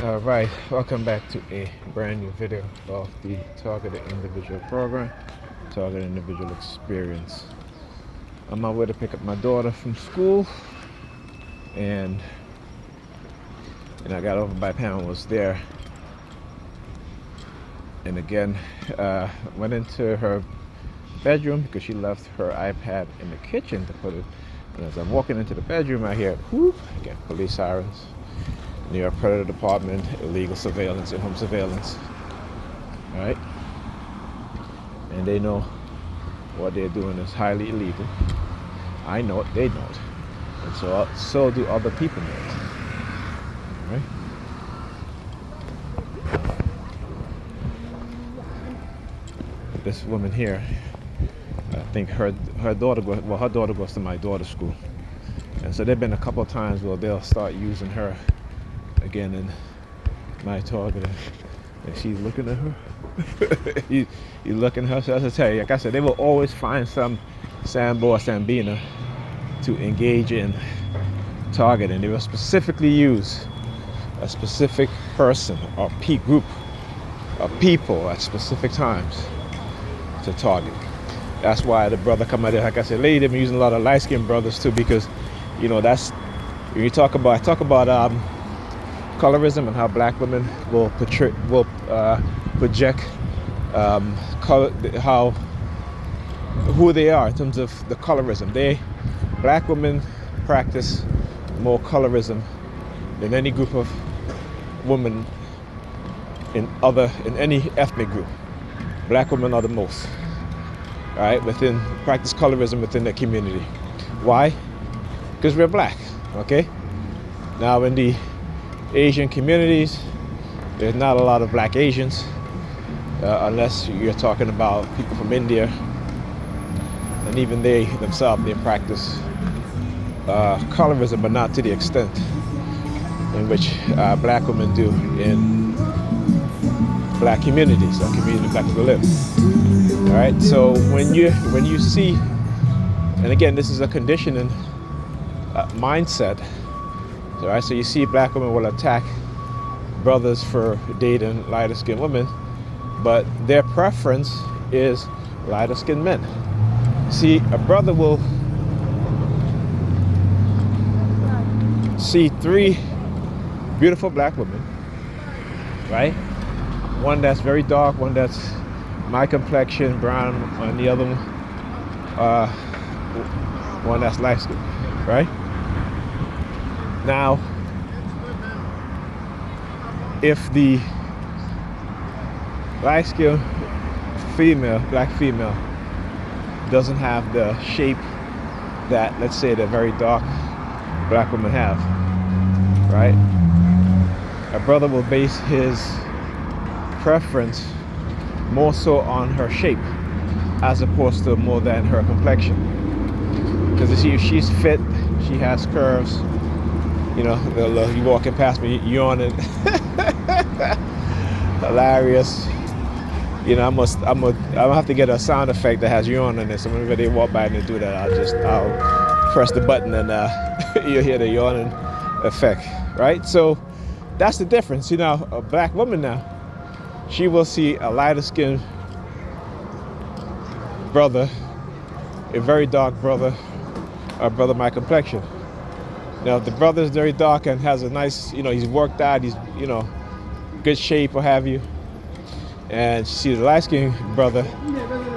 Alright, welcome back to a brand new video of the Targeted Individual Program, Targeted Individual Experience. I'm on my way to pick up my daughter from school, and I got over by Pam was there, and again went into her bedroom because she left her iPad in the kitchen to put it. And as I'm walking into the bedroom, I hear whoop, again, police sirens. New York Predator Department, illegal surveillance, in-home surveillance. All right? And they know what they're doing is highly illegal. I know it, they know it. And so do other people know it. All right? This woman here, I think her daughter goes to my daughter's school. And so there've been a couple of times where they'll start using her again in my target, and she's looking at her. you looking at her. So as I tell you, like I said, they will always find some Sambo or Sambina to engage in targeting. They will specifically use a specific person or group of people at specific times to target. That's why the brother come out there, like I said, lately they've been using a lot of light-skinned brothers too, because that's when you talk about colorism and how black women will project who they are in terms of the colorism. Black women practice more colorism than any group of women in any ethnic group. Black women are the most. All right, practice colorism within the community. Why? Because we're black. Okay. Now in the Asian communities, there's not a lot of black Asians, unless you're talking about people from India, and even they themselves, they practice colorism, but not to the extent in which black women do in black communities or communities black people live. All right, so when you see, and again, this is a conditioning mindset. All right, so you see black women will attack brothers for dating lighter skinned women, but their preference is lighter skinned men. See, a brother will see three beautiful black women, right? One that's very dark, one that's my complexion, brown, and the other one that's light skinned, right? Now, if the light-skinned black female, doesn't have the shape that, let's say, the very dark black women have, right? A brother will base his preference more so on her shape, as opposed to more than her complexion. Because you see, if she's fit, she has curves. You walking past me yawning. Hilarious. I'm gonna have to get a sound effect that has yawn in it. So whenever they walk by and they do that, I'll press the button and you'll hear the yawning effect, right? So that's the difference. A black woman now, she will see a lighter skinned brother, a very dark brother, a brother my complexion. Now, if the brother is very dark and has a nice, he's worked out, he's, good shape, what have you, and she sees the light-skinned brother,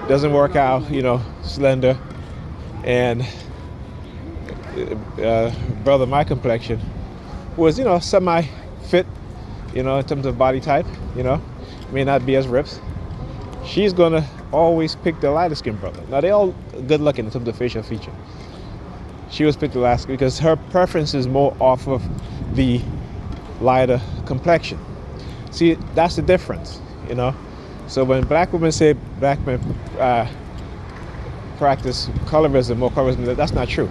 doesn't work out, slender, and brother my complexion was, semi-fit, in terms of body type, may not be as ripped. She's gonna always pick the lighter-skinned brother. Now, they're all good-looking in terms of facial feature. She was picked the last because her preference is more off of the lighter complexion. See, that's the difference, So when black women say black men practice colorism or colorism, that's not true.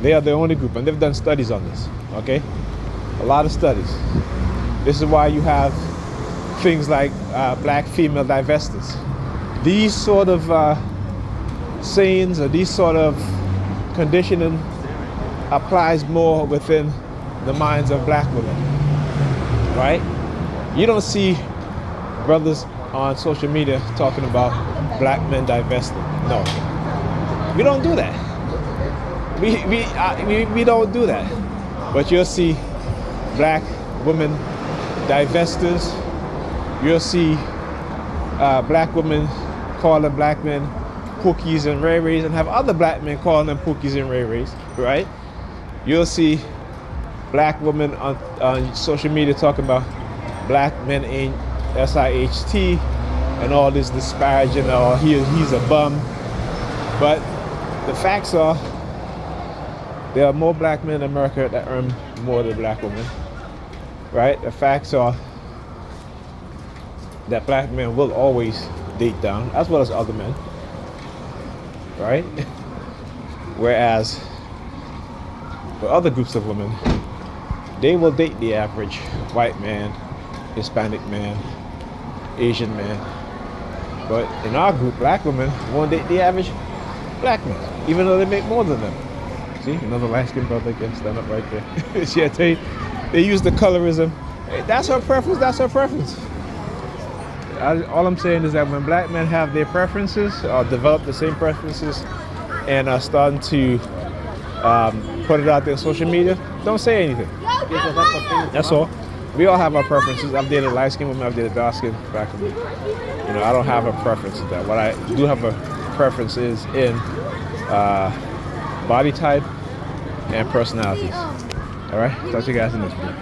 They are the only group, and they've done studies on this, okay? A lot of studies. This is why you have things like black female divestors. These sort of sayings or these sort of conditioning applies more within the minds of black women. right? You don't see brothers on social media talking about black men divesting. No, we don't do that. We don't do that. But you'll see black women divestors. You'll see black women calling black men pookies and ray-rays, and have other black men calling them pookies and ray-rays, right? You'll see black women on social media talking about black men ain't SIHT and all this disparaging, or he's a bum. But the facts are, there are more black men in America that earn more than black women, right? The facts are that black men will always date down, as well as other men, right? Whereas for other groups of women, they will date the average white man, Hispanic man, Asian man. But in our group, black women won't date the average black man, even though they make more than them. See, another light-skinned brother can stand up right there. See, I tell you, they use the colorism. Hey, that's her preference, that's her preference. All I'm saying is that when black men have their preferences, or develop the same preferences, and are starting to put it out there on social media, don't say anything. That's all. We all have our preferences. I've dated light-skinned women, I've dated dark-skinned black women. You know, I don't have a preference to that. What I do have a preference is in body type and personalities. All right, talk to you guys in this video.